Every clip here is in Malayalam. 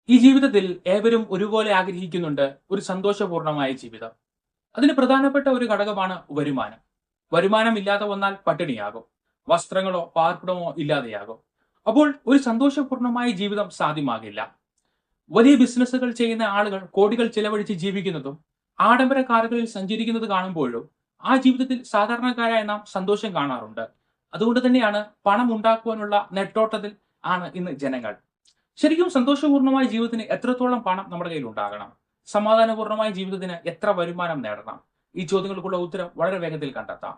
ഈ ജീവിതത്തിൽ ഏവരും ഒരുപോലെ ആഗ്രഹിക്കുന്നുണ്ട് ഒരു സന്തോഷപൂർണമായ ജീവിതം. അതിന് പ്രധാനപ്പെട്ട ഒരു ഘടകമാണ് വരുമാനം. വരുമാനം ഇല്ലാതെ വന്നാൽ പട്ടിണിയാകും. വസ്ത്രങ്ങളോ പാർപ്പിടമോ ഇല്ലാതെയാകും. അപ്പോൾ ഒരു സന്തോഷപൂർണമായ ജീവിതം സാധ്യമാകില്ല. വലിയ ബിസിനസ്സുകൾ ചെയ്യുന്ന ആളുകൾ കോടികൾ ചെലവഴിച്ച് ജീവിക്കുന്നതും ആഡംബര കാറുകളിൽ സഞ്ചരിക്കുന്നത് കാണുമ്പോഴും ആ ജീവിതത്തിൽ സാധാരണക്കാരായ നാം സന്തോഷം കാണാറുണ്ട്. അതുകൊണ്ട് തന്നെയാണ് പണം ഉണ്ടാക്കുവാനുള്ള നെട്ടോട്ടത്തിൽ ആണ് ഇന്ന് ജനങ്ങൾ. ശരിക്കും സന്തോഷപൂർണ്ണമായ ജീവിതത്തിന് എത്രത്തോളം പണം നമ്മുടെ കയ്യിൽ ഉണ്ടാകണം? സമാധാനപൂർണ്ണമായ ജീവിതത്തിന് എത്ര വരുമാനം നേടണം? ഈ ചോദ്യങ്ങൾക്കുള്ള ഉത്തരം വളരെ വേഗത്തിൽ കണ്ടെത്താം.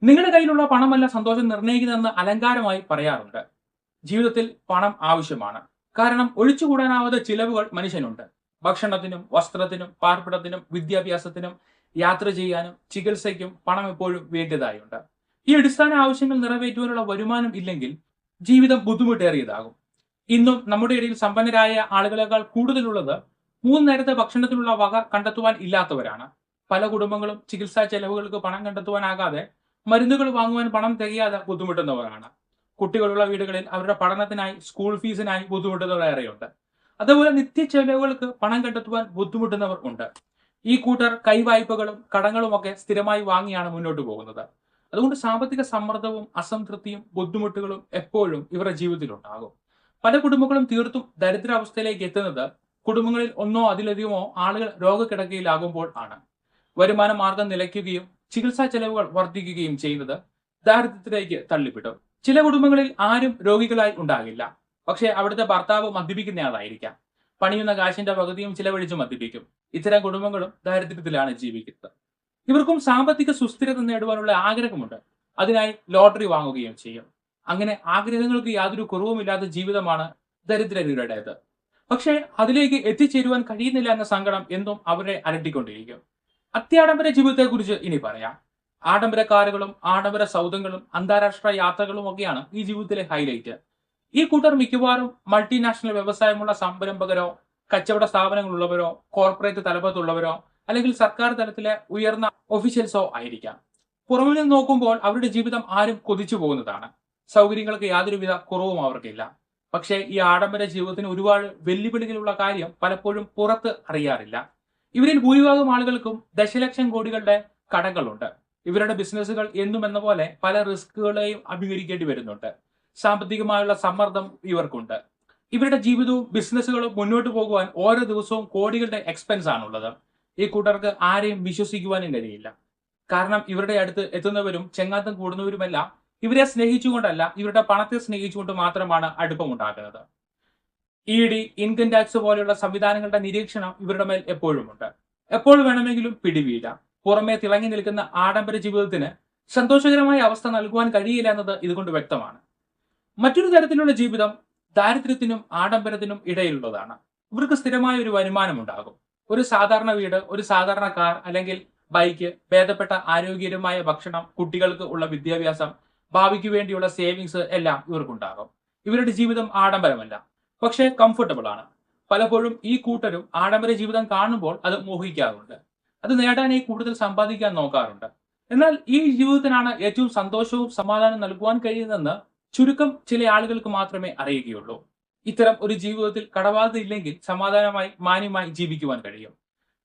നിങ്ങളുടെ കയ്യിലുള്ള പണമല്ല സന്തോഷം നിർണ്ണയിക്കുന്നതെന്ന് അലങ്കാരമായി പറയാറുണ്ട്. ജീവിതത്തിൽ പണം ആവശ്യമാണ്. കാരണം ഒഴിച്ചുകൂടാനാവാത്ത ചിലവുകൾ മനുഷ്യനുണ്ട്. ഭക്ഷണത്തിനും വസ്ത്രത്തിനും പാർപ്പിടത്തിനും വിദ്യാഭ്യാസത്തിനും യാത്ര ചെയ്യാനും ചികിത്സയ്ക്കും പണം എപ്പോഴും വേണ്ടതായുണ്ട്. ഈ അടിസ്ഥാന ആവശ്യങ്ങൾ നിറവേറ്റുവാനുള്ള വരുമാനം ഇല്ലെങ്കിൽ ജീവിതം ബുദ്ധിമുട്ടേറിയതാകും. ഇന്നും നമ്മുടെ ഇടയിൽ സമ്പന്നരായ ആളുകളെക്കാൾ കൂടുതലുള്ളത് മൂന്ന് നേരത്തെ ഭക്ഷണത്തിനുള്ള വക കണ്ടെത്തുവാൻ ഇല്ലാത്തവരാണ്. പല കുടുംബങ്ങളും ചികിത്സാ ചെലവുകൾക്ക് പണം കണ്ടെത്തുവാനാകാതെ മരുന്നുകൾ വാങ്ങുവാൻ പണം തികയാതെ ബുദ്ധിമുട്ടുന്നവരാണ്. കുട്ടികളുള്ള വീടുകളിൽ അവരുടെ പഠനത്തിനായി സ്കൂൾ ഫീസിനായി ബുദ്ധിമുട്ടുന്നവർ ഏറെയുണ്ട്. അതുപോലെ നിത്യ ചെലവുകൾക്ക് പണം കണ്ടെത്തുവാൻ ബുദ്ധിമുട്ടുന്നവർ ഉണ്ട്. ഈ കൂട്ടർ കൈവായ്പകളും കടങ്ങളുമൊക്കെ സ്ഥിരമായി വാങ്ങിയാണ് മുന്നോട്ട് പോകുന്നത്. അതുകൊണ്ട് സാമ്പത്തിക സമ്മർദ്ദവും അസംതൃപ്തിയും ബുദ്ധിമുട്ടുകളും എപ്പോഴും ഇവരുടെ ജീവിതത്തിലുണ്ടാകും. പല കുടുംബങ്ങളും തീർത്തും ദരിദ്രാവസ്ഥയിലേക്ക് എത്തുന്നത് കുടുംബങ്ങളിൽ ഒന്നോ അതിലധികമോ ആളുകൾ രോഗക്കിടക്കയിലാകുമ്പോൾ ആണ്. വരുമാന മാർഗം നിലയ്ക്കുകയും ചികിത്സാ ചെലവുകൾ വർദ്ധിക്കുകയും ചെയ്യുന്നത് ദാരിദ്ര്യത്തിലേക്ക് തള്ളിവിടും. ചില കുടുംബങ്ങളിൽ ആരും രോഗികളായി ഉണ്ടാകില്ല. പക്ഷേ അവിടുത്തെ ഭർത്താവ് മദ്യപിക്കുന്നയാളായിരിക്കാം. പണിയുന്ന കാശിന്റെ പകുതിയും ചിലവഴിച്ച് മദ്യപിക്കും. ഇത്തരം കുടുംബങ്ങളും ദാരിദ്ര്യത്തിലാണ് ജീവിക്കുന്നത്. ഇവർക്കും സാമ്പത്തിക സുസ്ഥിരത നേടുവാനുള്ള ആഗ്രഹമുണ്ട്. അതിനായി ലോട്ടറി വാങ്ങുകയും ചെയ്യും. അങ്ങനെ ആഗ്രഹങ്ങൾക്ക് യാതൊരു കുറവുമില്ലാത്ത ജീവിതമാണ് ദരിദ്രരുടേത്. പക്ഷേ അതിലേക്ക് എത്തിച്ചേരുവാൻ കഴിയുന്നില്ല എന്ന സങ്കടം എന്നും അവരെ അലട്ടിക്കൊണ്ടിരിക്കും. അത്യാഡംബര ജീവിതത്തെക്കുറിച്ച് ഇനി പറയാം. ആഡംബര കാറുകളും ആഡംബര സൗധങ്ങളും അന്താരാഷ്ട്ര യാത്രകളും ഒക്കെയാണ് ഈ ജീവിതത്തിലെ ഹൈലൈറ്റ്. ഈ കൂട്ടർ മിക്കവാറും മൾട്ടിനാഷണൽ വ്യവസായമുള്ള സംരംഭകരോ കച്ചവട സ്ഥാപനങ്ങളുള്ളവരോ കോർപ്പറേറ്റ് തലപ്പത്തുള്ളവരോ അല്ലെങ്കിൽ സർക്കാർ തലത്തിലെ ഉയർന്ന ഒഫീഷ്യൽസോ ആയിരിക്കാം. പുറമെ നിന്ന് നോക്കുമ്പോൾ അവരുടെ ജീവിതം ആരും കൊതിച്ചു പോകുന്നതാണ്. സൗകര്യങ്ങൾക്ക് യാതൊരുവിധ കുറവും അവർക്കില്ല. പക്ഷേ ഈ ആഡംബര ജീവിതത്തിന് ഒരുപാട് വെല്ലുവിളികളുള്ള കാര്യം പലപ്പോഴും പുറത്ത് അറിയാറില്ല. ഇവരിൽ ഭൂരിഭാഗം ആളുകൾക്കും ദശലക്ഷം കോടികളുടെ കടങ്ങളുണ്ട്. ഇവരുടെ ബിസിനസ്സുകൾ എന്നും എന്ന പോലെ പല റിസ്കുകളെയും അഭിമുഖീകരിക്കേണ്ടി വരുന്നുണ്ട്. സാമ്പത്തികമായുള്ള സമ്മർദ്ദം ഇവർക്കുണ്ട്. ഇവരുടെ ജീവിതവും ബിസിനസ്സുകളും മുന്നോട്ട് പോകുവാൻ ഓരോ ദിവസവും കോടികളുടെ എക്സ്പെൻസ് ആണുള്ളത്. ഈ കൂട്ടർക്ക് ആരെയും വിശ്വസിക്കുവാനും കഴിയില്ല. കാരണം ഇവരുടെ അടുത്ത് എത്തുന്നവരും ചെങ്ങാത്തം കൂടുന്നവരുമെല്ലാം ഇവരെ സ്നേഹിച്ചുകൊണ്ടല്ല, ഇവരുടെ പണത്തെ സ്നേഹിച്ചുകൊണ്ട് മാത്രമാണ് അടുപ്പമുണ്ടാക്കുന്നത്. ഇഡി, ഇൻകം ടാക്സ് പോലെയുള്ള സംവിധാനങ്ങളുടെ നിരീക്ഷണം ഇവരുടെ മേൽ എപ്പോഴുമുണ്ട്. എപ്പോൾ വേണമെങ്കിലും പിടിവീഴാം. പുറമെ തിളങ്ങി നിൽക്കുന്ന ആഡംബര ജീവിതത്തിന് സന്തോഷകരമായ അവസ്ഥ നൽകുവാൻ കഴിയില്ല എന്നത് ഇതുകൊണ്ട് വ്യക്തമാണ്. മറ്റൊരു തരത്തിലുള്ള ജീവിതം ദാരിദ്ര്യത്തിനും ആഡംബരത്തിനും ഇടയിലുള്ളതാണ്. ഇവർക്ക് സ്ഥിരമായ ഒരു വരുമാനം ഉണ്ടാകും. ഒരു സാധാരണ വീട്, ഒരു സാധാരണ കാർ അല്ലെങ്കിൽ ബൈക്ക്, ഭേദപ്പെട്ട ആരോഗ്യകരമായ ഭക്ഷണം, കുട്ടികൾക്ക് ഉള്ള വിദ്യാഭ്യാസം, ഭാവിക്ക് വേണ്ടിയുള്ള സേവിങ്സ് എല്ലാം ഇവർക്കുണ്ടാകും. ഇവരുടെ ജീവിതം ആഡംബരമല്ല, പക്ഷേ കംഫർട്ടബിൾ ആണ്. പലപ്പോഴും ഈ കൂട്ടരും ആഡംബര ജീവിതം കാണുമ്പോൾ അത് മോഹിക്കാറുണ്ട്. അത് നേടാനായി കൂടുതൽ സമ്പാദിക്കാൻ നോക്കാറുണ്ട്. എന്നാൽ ഈ ജീവിതത്തിനാണ് ഏറ്റവും സന്തോഷവും സമാധാനവും നൽകുവാൻ കഴിയുന്നതെന്ന് ചുരുക്കം ചില ആളുകൾക്ക് മാത്രമേ അറിയുകയുള്ളൂ. ഇത്തരം ഒരു ജീവിതത്തിൽ കടബാധ്യത ഇല്ലെങ്കിൽ സമാധാനമായി മാന്യമായി ജീവിക്കുവാൻ കഴിയും.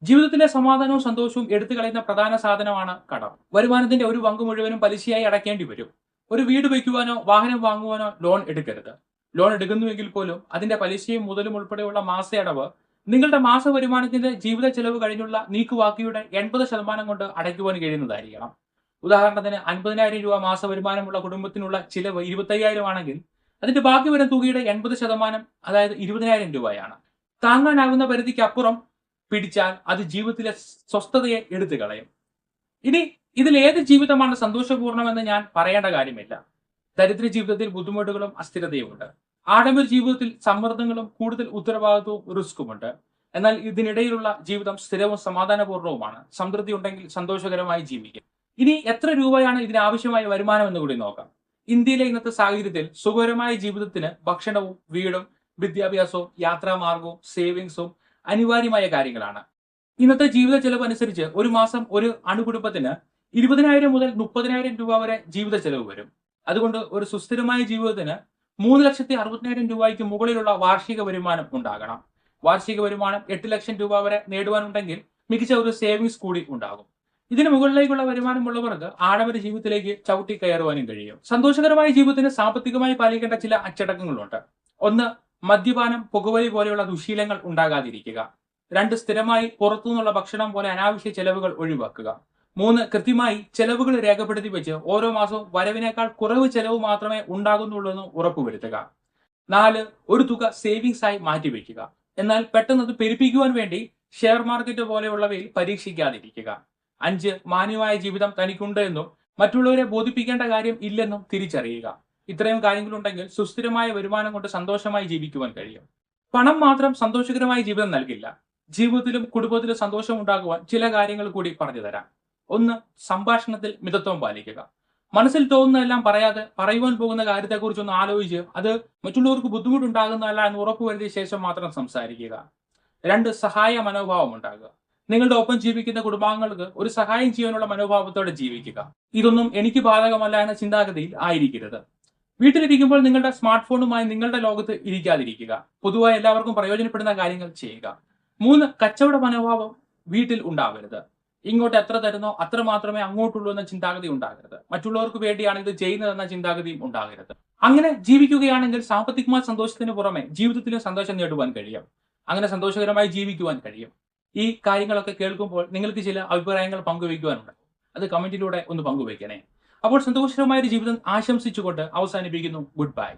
ജീവിതത്തിലെ സമാധാനവും സന്തോഷവും എടുത്തു കളയുന്ന പ്രധാന സാധനമാണ് കടം. വരുമാനത്തിന്റെ ഒരു പങ്ക് മുഴുവനും പലിശയായി അടയ്ക്കേണ്ടി വരും. ഒരു വീട് വയ്ക്കുവാനോ വാഹനം വാങ്ങുവാനോ ലോൺ എടുക്കരുത്. ലോൺ എടുക്കുന്നുവെങ്കിൽ പോലും അതിന്റെ പലിശയും മുതലും ഉൾപ്പെടെയുള്ള മാസയടവ് നിങ്ങളുടെ മാസ വരുമാനത്തിന്റെ ജീവിത ചെലവ് കഴിഞ്ഞുള്ള നീക്കുവാക്കിയുടെ 80% കൊണ്ട് അടയ്ക്കുവാൻ കഴിയുന്നതായിരിക്കണം. ഉദാഹരണത്തിന് 50,000 രൂപ മാസ വരുമാനമുള്ള കുടുംബത്തിനുള്ള ചിലവ് 25,000 ആണെങ്കിൽ അതിന്റെ ബാക്കി വരുന്ന തുകയുടെ 80%, അതായത് 20,000 രൂപയാണ്. താങ്ങാനാകുന്ന പരിധിക്ക് അപ്പുറം പിടിച്ചാൽ അത് ജീവിതത്തിലെ സ്വസ്ഥതയെ എടുത്തു കളയും. ഇനി ഇതിൽ ഏത് ജീവിതമാണ് സന്തോഷപൂർണ്ണമെന്ന് ഞാൻ പറയേണ്ട കാര്യമില്ല. ദരിദ്ര ജീവിതത്തിൽ ബുദ്ധിമുട്ടുകളും അസ്ഥിരതയുമുണ്ട്. ആഡംബര ജീവിതത്തിൽ സമ്മർദ്ദങ്ങളും കൂടുതൽ ഉത്തരവാദിത്വവും റിസ്ക്കുമുണ്ട്. എന്നാൽ ഇതിനിടയിലുള്ള ജീവിതം സ്ഥിരവും സമാധാനപൂർണ്ണവുമാണ്. സംതൃപ്തി ഉണ്ടെങ്കിൽ സന്തോഷകരമായി ജീവിക്കും. ഇനി എത്ര രൂപയാണ് ഇതിനാവശ്യമായ വരുമാനം എന്ന് കൂടി നോക്കാം. ഇന്ത്യയിലെ ഇന്നത്തെ സാഹചര്യത്തിൽ സുഖകരമായ ജീവിതത്തിന് ഭക്ഷണവും വീടും വിദ്യാഭ്യാസവും യാത്രാമാർഗവും സേവിങ്സും അനിവാര്യമായ കാര്യങ്ങളാണ്. ഇന്നത്തെ ജീവിത ചെലവ് അനുസരിച്ച് ഒരു മാസം ഒരു അണുകുടുംബത്തിന് 20,000 മുതൽ 30,000 രൂപ വരെ ജീവിത ചെലവ് വരും. അതുകൊണ്ട് ഒരു സുസ്ഥിരമായ ജീവിതത്തിന് 3,60,000 രൂപയ്ക്ക് മുകളിലുള്ള വാർഷിക വരുമാനം ഉണ്ടാകണം. വാർഷിക വരുമാനം 8 ലക്ഷം രൂപ വരെ നേടുവാനുണ്ടെങ്കിൽ മികച്ച ഒരു സേവിങ്സ് കൂടി ഉണ്ടാകും. ഇതിന് മുകളിലേക്കുള്ള വരുമാനമുള്ളവർക്ക് ആഡംബര ജീവിതത്തിലേക്ക് ചവിട്ടി കയറുവാനും കഴിയും. സന്തോഷകരമായ ജീവിതത്തിന് സാമ്പത്തികമായി പാലിക്കേണ്ട ചില അച്ചടക്കങ്ങളുണ്ട്. 1. മദ്യപാനം, പുകവലി പോലെയുള്ള ദുശീലങ്ങൾ ഉണ്ടാകാതിരിക്കുക. 2. സ്ഥിരമായി പുറത്തുനിന്നുള്ള ഭക്ഷണം പോലെ അനാവശ്യ ചെലവുകൾ ഒഴിവാക്കുക. 3. കൃത്യമായി ചെലവുകൾ രേഖപ്പെടുത്തി വെച്ച് ഓരോ മാസവും വരവിനേക്കാൾ കുറവ് ചെലവ് മാത്രമേ ഉണ്ടാകുന്നുള്ളൂ എന്ന് ഉറപ്പുവരുത്തുക. 4. ഒരു തുക സേവിങ്സ് ആയി മാറ്റിവെക്കുക. എന്നാൽ പെട്ടെന്ന് അത് പെരുപ്പിക്കുവാൻ വേണ്ടി ഷെയർ മാർക്കറ്റ് പോലെയുള്ളവയിൽ പരീക്ഷിക്കാതിരിക്കുക. 5. മാന്യമായ ജീവിതം തനിക്കുണ്ട് എന്നും മറ്റുള്ളവരെ ബോധിപ്പിക്കേണ്ട കാര്യം ഇല്ലെന്നും തിരിച്ചറിയുക. ഇത്രയും കാര്യങ്ങളുണ്ടെങ്കിൽ സുസ്ഥിരമായ വരുമാനം കൊണ്ട് സന്തോഷമായി ജീവിക്കുവാൻ കഴിയും. പണം മാത്രം സന്തോഷകരമായ ജീവിതം നൽകില്ല. ജീവിതത്തിലും കുടുംബത്തിലും സന്തോഷം ഉണ്ടാകുവാൻ ചില കാര്യങ്ങൾ കൂടി പറഞ്ഞു തരാം. 1. സംഭാഷണത്തിൽ മിതത്വം പാലിക്കുക. മനസ്സിൽ തോന്നുന്നതെല്ലാം പറയാതെ പറയുവാൻ പോകുന്ന കാര്യത്തെക്കുറിച്ചൊന്ന് ആലോചിച്ച് അത് മറ്റുള്ളവർക്ക് ബുദ്ധിമുട്ടുണ്ടാകുന്നതല്ല എന്ന് ഉറപ്പുവരുത്തിയ ശേഷം മാത്രം സംസാരിക്കുക. 2. സഹായ മനോഭാവം ഉണ്ടാകുക. നിങ്ങളുടെ ഒപ്പം ജീവിക്കുന്ന കുടുംബാംഗങ്ങൾക്ക് ഒരു സഹായം ചെയ്യാനുള്ള മനോഭാവത്തോടെ ജീവിക്കുക. ഇതൊന്നും എനിക്ക് ബാധകമല്ല എന്ന ചിന്താഗതിയിൽ ആയിരിക്കരുത്. വീട്ടിലിരിക്കുമ്പോൾ നിങ്ങളുടെ സ്മാർട്ട് ഫോണുമായി നിങ്ങളുടെ ലോകത്ത് ഇരിക്കാതിരിക്കുക. പൊതുവായി എല്ലാവർക്കും പ്രയോജനപ്പെടുന്ന കാര്യങ്ങൾ ചെയ്യുക. 3. കച്ചവട മനോഭാവം വീട്ടിൽ ഉണ്ടാവരുത്. ഇങ്ങോട്ട് എത്ര തരുന്നോ അത്ര മാത്രമേ അങ്ങോട്ടുള്ളൂ എന്ന ചിന്താഗതി ഉണ്ടാകരുത്. മറ്റുള്ളവർക്ക് വേണ്ടിയാണ് ഇത് ചെയ്യുന്നതെന്ന ചിന്താഗതിയും ഉണ്ടാകരുത്. അങ്ങനെ ജീവിക്കുകയാണെങ്കിൽ സാമ്പത്തികമായ സന്തോഷത്തിന് പുറമെ ജീവിതത്തിലും സന്തോഷം നേടുവാൻ കഴിയും. അങ്ങനെ സന്തോഷകരമായി ജീവിക്കുവാൻ കഴിയും. ഈ കാര്യങ്ങളൊക്കെ കേൾക്കുമ്പോൾ നിങ്ങൾക്ക് ചില അഭിപ്രായങ്ങൾ പങ്കുവയ്ക്കുവാനുണ്ട്. അത് കമന്റിലൂടെ ഒന്ന് പങ്കുവയ്ക്കണേ. അപ്പോൾ സന്തോഷകരമായ ഒരു ജീവിതം ആശംസിച്ചുകൊണ്ട് അവസാനിപ്പിക്കുന്നു. Good bye.